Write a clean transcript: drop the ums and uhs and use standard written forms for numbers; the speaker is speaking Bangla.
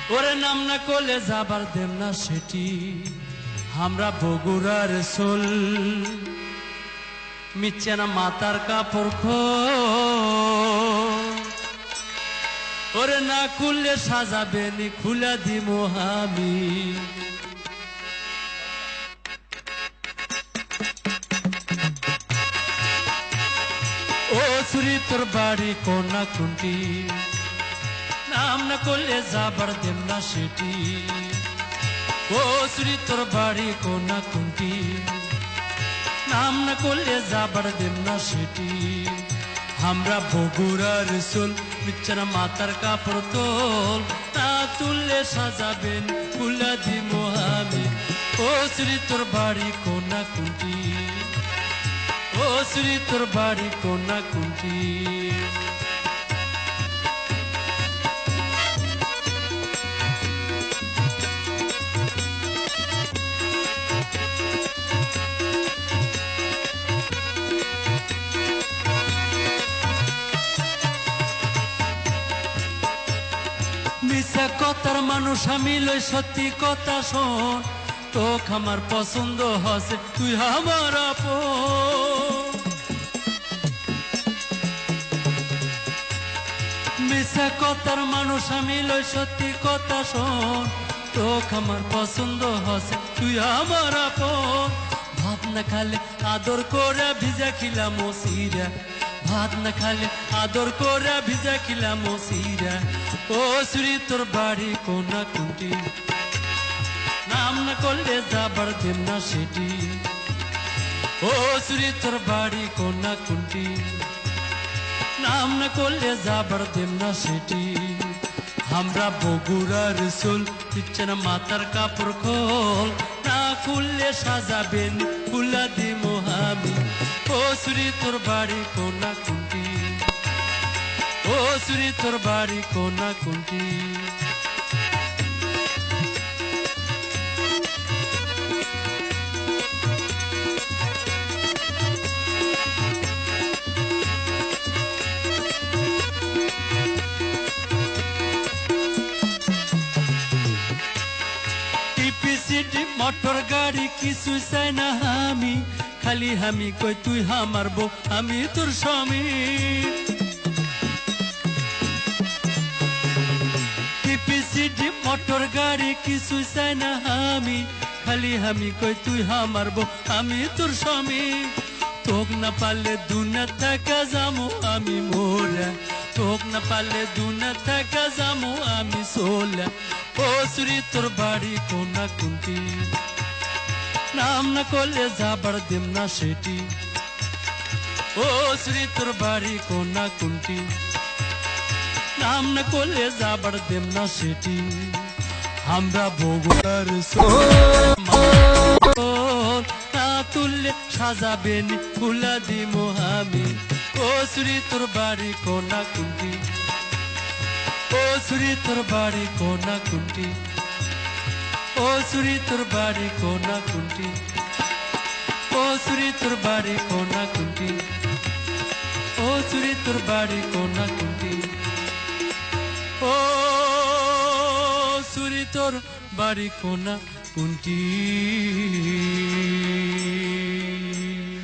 ওরে নাম না করলে যাবার দেম না সেটি আমরা বগুড়ার সোল মিচ্ছে না মাতার কাপড় ওরে না খুললে সাজাবে নি খুলা দিব আমি ও সুরি তোর বাড়ি কোনা কুন্টি নাম না করলে যাবার দেম না সেটি ও সুরি তোর বাড়ি কোনা কুন্টি নাম না করলে যাবার দেম না সেটি আমরা বগুড়ার সোল বিচ্ছানা মাতার কাপড় তোল না তুললে সাজাবেন খুলা দিব আমি ও সুরি তোর বাড়ি কোনা কুন্টি ও সুরি তোর বাড়ি কোনা কুন্টি মিছা কথার মানুষ আমি লই সত্যি কথা শোন তোক আমার পছন্দ হসে তুই আমার আপন মিছা কথার মানুষ আমি লই সত্যি কথা শোন তোক আমার পছন্দ হসে তুই আমার আপন ভাত না খালে আদর করে ভিজা খিলাম সিরা ভাত না খালে আদর করে ভিজা খিলাম সিরা ও সুরি তোর বাড়ি কোনা কুন্টি নাম না করলে যাবার দেম না সেটি ও সুরি তোর বাড়ি কোনা কুন্টি নাম না করলে যাবার দেম না সেটি আমরা বগুড়ার সোল দিচ্ছে না মাথার কাপড় খোল না খুললে সাজাবেন খুলা দিব আমি ও সুরি তোর বাড়ি কোনা কুন্টি ও সুরি তোর বাড়ি কোনা কুন্টি মোটর গাড়ি কিছু চাই না আমি খালি আমি কই তুই আমার বউ আমি তোর স্বামী টিপিসিডি মোটর গাড়ি কিছু চাই না আমি খালি আমি কই তুই আমার বউ আমি তোর স্বামী তোক না পারলে দুনিয়া থেকে যামু আমি মোরা তোক না পারলে দুনিয়া থেকে যামু আমি সোলা ও সুরি তোর বাড়ি কোনা কুন্টি নাম না করলে যাবার দেম না সেটি ও সুরি তোর বাড়ি কোনা কুন্টি নাম না করলে যাবার দেম না সেটি আমরা বগুড়ার না তুললে সাজাবেন খুলা দিব আমি ও সুরি তোর বাড়ি কোনা কুন্টি ও সুরি তোর বাড়ি কোনা কুন্টি ও সুরি তোর বাড়ি কোনা কুন্টি ও সুরি তোর বাড়ি কোনা কুন্টি ও সুরি তোর বাড়ি কোনা কুন্টি ও সুরি তোর বাড়ি কোনা কুন্টি